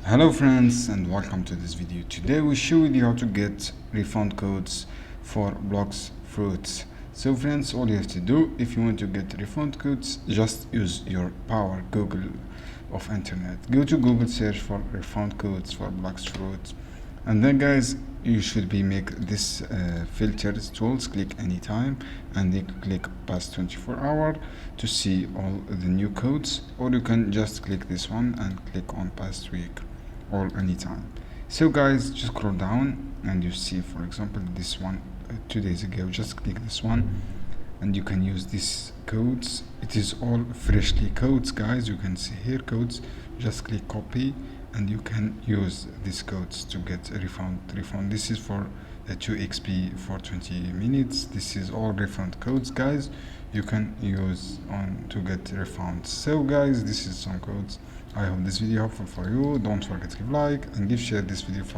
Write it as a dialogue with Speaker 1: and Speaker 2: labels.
Speaker 1: Hello friends and welcome to this video. Today we show you how to get refund codes for Blox Fruits. So friends, all you have to do if you want to get refund codes, just use your power Google of internet. Go to Google, search for refund codes for Blox Fruits, and then guys you should be make this filters tools, click anytime and then click past 24 hour to see all the new codes, or you can just click this one and click on past week or anytime. So guys, just scroll down and you see, for example, this one 2 days ago. Just click this one and you can use these codes. It is all freshly codes, guys. You can see here codes. Just click copy and you can use these codes to get a refund. This is for 2 XP for 20 minutes. This is all refund codes, guys. You can use on to get refunds. So guys, this is some codes. I hope this video helpful for you. Don't forget to give like and share this video for